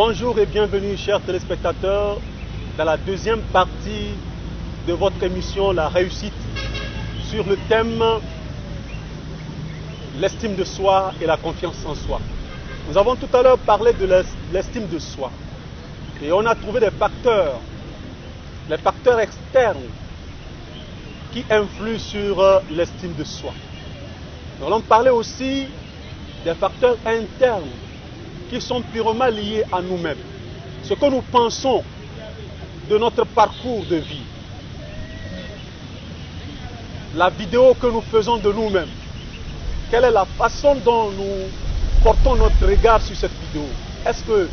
Bonjour et bienvenue chers téléspectateurs dans la deuxième partie de votre émission La Réussite sur le thème l'estime de soi et la confiance en soi. Nous avons tout à l'heure parlé de l'estime de soi et on a trouvé des facteurs, les facteurs externes qui influent sur l'estime de soi. Nous allons parler aussi des facteurs internes qui sont purement liés à nous-mêmes. Ce que nous pensons de notre parcours de vie. La vidéo que nous faisons de nous-mêmes. Quelle est la façon dont nous portons notre regard sur cette vidéo? Est-ce que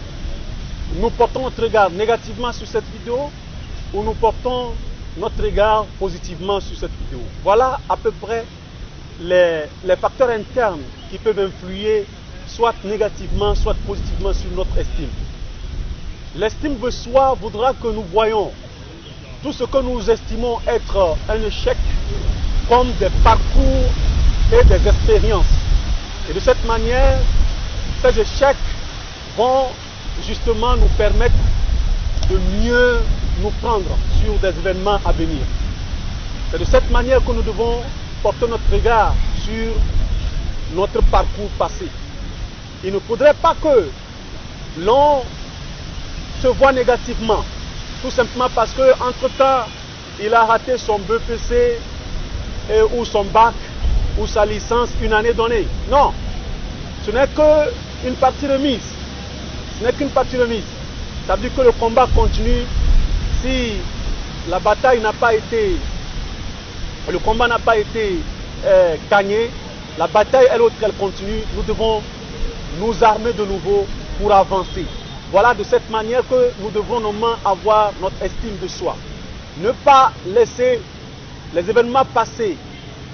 nous portons notre regard négativement sur cette vidéo ou nous portons notre regard positivement sur cette vidéo? Voilà à peu près les facteurs internes qui peuvent influer soit négativement, soit positivement sur notre estime. L'estime de soi voudra que nous voyons tout ce que nous estimons être un échec comme des parcours et des expériences. Et de cette manière, ces échecs vont justement nous permettre de mieux nous prendre sur des événements à venir. C'est de cette manière que nous devons porter notre regard sur notre parcours passé. Il ne faudrait pas que l'on se voit négativement, tout simplement parce qu'entre-temps, il a raté son BPC ou son bac ou sa licence une année donnée. Non, ce n'est qu'une partie remise. Ce n'est qu'une partie remise. Ça veut dire que le combat continue. Si la bataille n'a pas été, le combat n'a pas été gagné, la bataille elle continue. Nous devons nous armer de nouveau pour avancer. Voilà de cette manière que nous devons normalement avoir notre estime de soi. Ne pas laisser les événements passés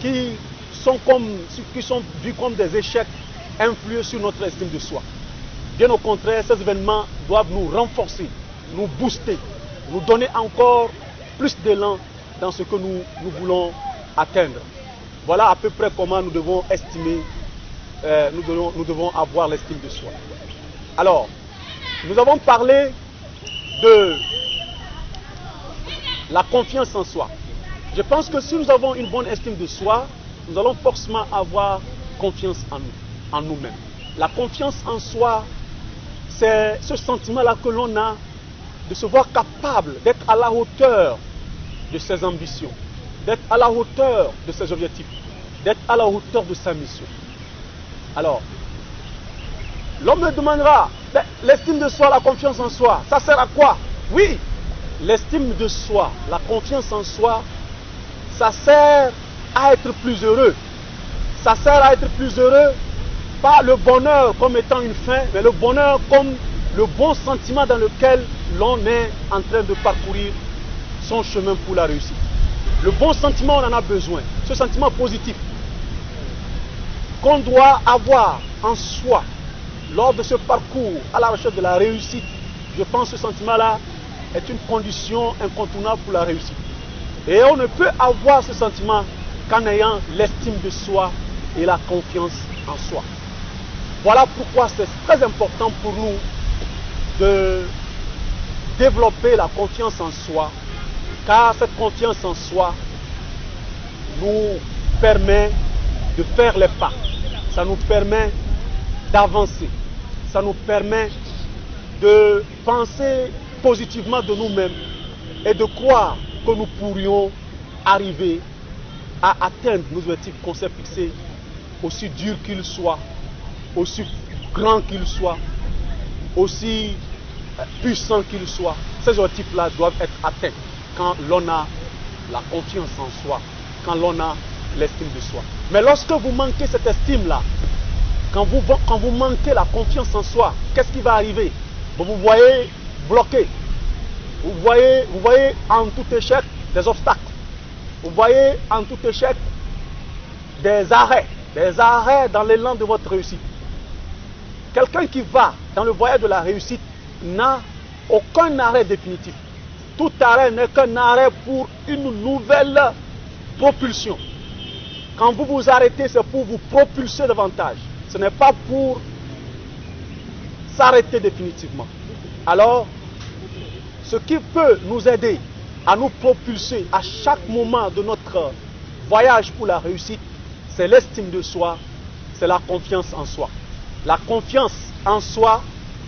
qui sont vus comme des échecs influer sur notre estime de soi. Bien au contraire, ces événements doivent nous renforcer, nous booster, nous donner encore plus d'élan dans ce que nous voulons atteindre. Voilà à peu près comment nous devons estimer, nous devons avoir l'estime de soi. Alors, nous avons parlé de la confiance en soi. Je pense que si nous avons une bonne estime de soi, nous allons forcément avoir confiance en nous-mêmes. La confiance en soi, c'est ce sentiment-là que l'on a de se voir capable d'être à la hauteur de ses ambitions, d'être à la hauteur de ses objectifs, d'être à la hauteur de sa mission. Alors, l'homme me demandera, l'estime de soi, la confiance en soi, ça sert à quoi? Oui, l'estime de soi, la confiance en soi, ça sert à être plus heureux. Ça sert à être plus heureux, pas le bonheur comme étant une fin, mais le bonheur comme le bon sentiment dans lequel l'on est en train de parcourir son chemin pour la réussite. Le bon sentiment, on en a besoin. Ce sentiment positif qu'on doit avoir en soi lors de ce parcours à la recherche de la réussite. Je pense que ce sentiment-là est une condition incontournable pour la réussite. Et on ne peut avoir ce sentiment qu'en ayant l'estime de soi et la confiance en soi. Voilà pourquoi c'est très important pour nous de développer la confiance en soi, car cette confiance en soi nous permet de faire les pas. Ça nous permet d'avancer. Ça nous permet de penser positivement de nous-mêmes et de croire que nous pourrions arriver à atteindre nos objectifs qu'on s'est fixés, aussi durs qu'ils soient, aussi grands qu'ils soient, aussi puissants qu'ils soient. Ces objectifs-là doivent être atteints quand l'on a la confiance en soi, quand l'on a l'estime de soi. Mais lorsque vous manquez cette estime-là, quand vous manquez la confiance en soi, qu'est-ce qui va arriver? Vous vous voyez bloqué. Vous voyez en tout échec des obstacles. Vous voyez en tout échec des arrêts dans l'élan de votre réussite. Quelqu'un qui va dans le voyage de la réussite n'a aucun arrêt définitif. Tout arrêt n'est qu'un arrêt pour une nouvelle propulsion. Quand vous vous arrêtez, c'est pour vous propulser davantage. Ce n'est pas pour s'arrêter définitivement. Alors, ce qui peut nous aider à nous propulser à chaque moment de notre voyage pour la réussite, c'est l'estime de soi, c'est la confiance en soi. La confiance en soi,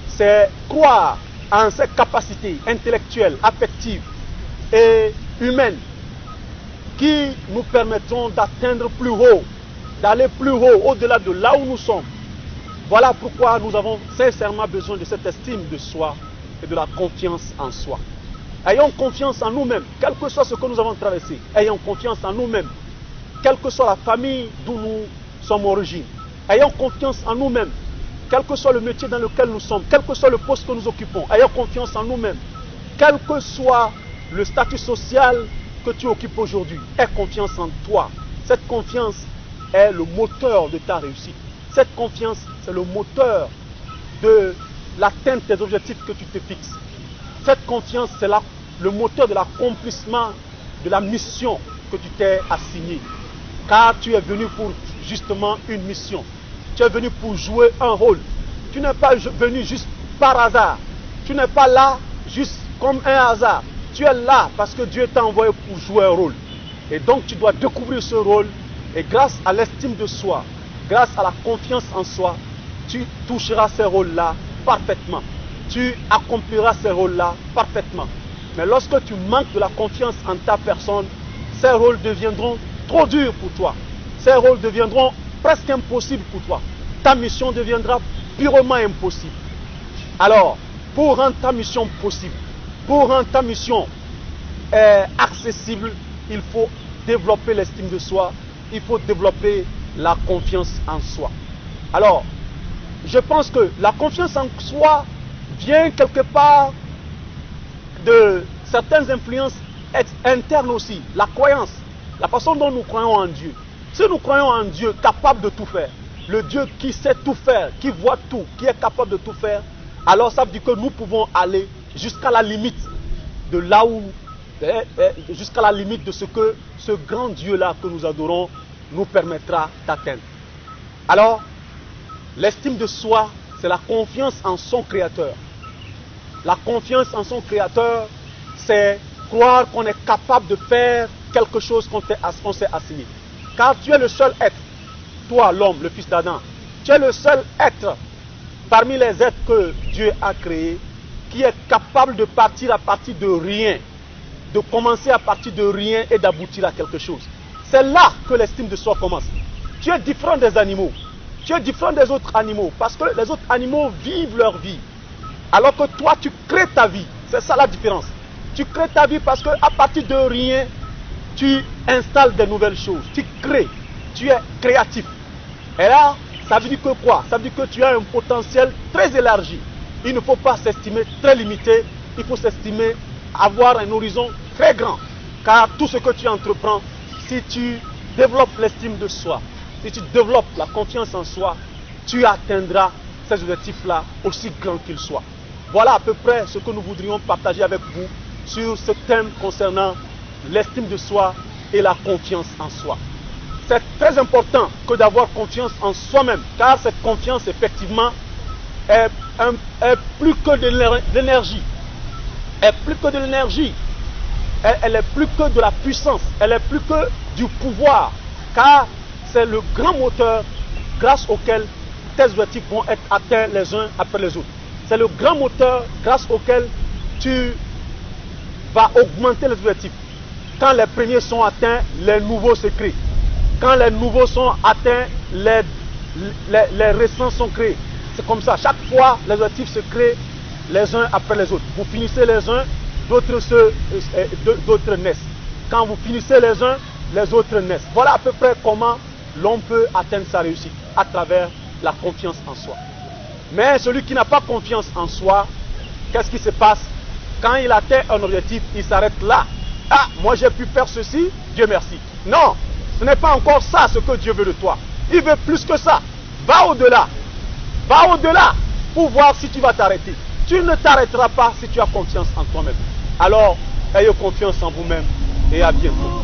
c'est croire en ses capacités intellectuelles, affectives et humaines qui nous permettront d'atteindre plus haut, d'aller plus haut, au-delà de là où nous sommes. Voilà pourquoi nous avons sincèrement besoin de cette estime de soi et de la confiance en soi. Ayons confiance en nous-mêmes, quel que soit ce que nous avons traversé. Ayons confiance en nous-mêmes, quelle que soit la famille d'où nous sommes origines. Ayons confiance en nous-mêmes, quel que soit le métier dans lequel nous sommes, quel que soit le poste que nous occupons. Ayons confiance en nous-mêmes, quel que soit le statut social que tu occupes aujourd'hui. Aie confiance en toi. Cette confiance est le moteur de ta réussite. Cette confiance, c'est le moteur de l'atteinte des objectifs que tu te fixes. Cette confiance, c'est le moteur de l'accomplissement de la mission que tu t'es assignée. Car tu es venu pour justement une mission. Tu es venu pour jouer un rôle. Tu n'es pas venu juste par hasard. Tu n'es pas là juste comme un hasard. Tu es là parce que Dieu t'a envoyé pour jouer un rôle. Et donc tu dois découvrir ce rôle. Et grâce à l'estime de soi, grâce à la confiance en soi, tu toucheras ces rôles-là parfaitement. Tu accompliras ces rôles-là parfaitement. Mais lorsque tu manques de la confiance en ta personne, ces rôles deviendront trop durs pour toi. Ces rôles deviendront presque impossibles pour toi. Ta mission deviendra purement impossible. Alors, pour rendre ta mission possible, pour rendre ta mission accessible, il faut développer l'estime de soi, il faut développer la confiance en soi. Alors, je pense que la confiance en soi vient quelque part de certaines influences internes aussi. La croyance, la façon dont nous croyons en Dieu. Si nous croyons en Dieu capable de tout faire, le Dieu qui sait tout faire, qui voit tout, qui est capable de tout faire, alors ça veut dire que nous pouvons aller jusqu'à la limite de là où, jusqu'à la limite de ce que ce grand Dieu-là que nous adorons nous permettra d'atteindre. Alors, l'estime de soi, c'est la confiance en son Créateur. La confiance en son Créateur, c'est croire qu'on est capable de faire quelque chose qu'on s'est assigné. Car tu es le seul être, toi l'homme, le fils d'Adam, tu es le seul être parmi les êtres que Dieu a créés qui est capable de partir à partir de rien, de commencer à partir de rien et d'aboutir à quelque chose. C'est là que l'estime de soi commence. Tu es différent des animaux. Tu es différent des autres animaux parce que les autres animaux vivent leur vie. Alors que toi, tu crées ta vie. C'est ça la différence. Tu crées ta vie parce qu'à partir de rien, tu installes de nouvelles choses. Tu crées. Tu es créatif. Et là, ça veut dire que quoi? Ça veut dire que tu as un potentiel très élargi. Il ne faut pas s'estimer très limité. Il faut s'estimer avoir un horizon très grand. Car tout ce que tu entreprends, si tu développes l'estime de soi, si tu développes la confiance en soi, tu atteindras ces objectifs-là aussi grands qu'ils soient. Voilà à peu près ce que nous voudrions partager avec vous sur ce thème concernant l'estime de soi et la confiance en soi. C'est très important que d'avoir confiance en soi-même, car cette confiance, effectivement, est plus que de l'énergie. Elle est plus que de l'énergie. Elle est plus que de la puissance. Elle est plus que du pouvoir. Car c'est le grand moteur grâce auquel tes objectifs vont être atteints les uns après les autres. C'est le grand moteur grâce auquel tu vas augmenter les objectifs. Quand les premiers sont atteints, les nouveaux se créent. Quand les nouveaux sont atteints, les récents sont créés. C'est comme ça. Chaque fois, les objectifs se créent les uns après les autres. Vous finissez les uns, d'autres naissent. Quand vous finissez les uns, les autres naissent. Voilà à peu près comment l'on peut atteindre sa réussite, à travers la confiance en soi. Mais celui qui n'a pas confiance en soi, qu'est-ce qui se passe? Quand il atteint un objectif, il s'arrête là. Ah, moi j'ai pu faire ceci, Dieu merci. Non, ce n'est pas encore ça ce que Dieu veut de toi. Il veut plus que ça. Va au-delà. Va au-delà pour voir si tu vas t'arrêter. Tu ne t'arrêteras pas si tu as confiance en toi-même. Alors, ayez confiance en vous-même et à bientôt.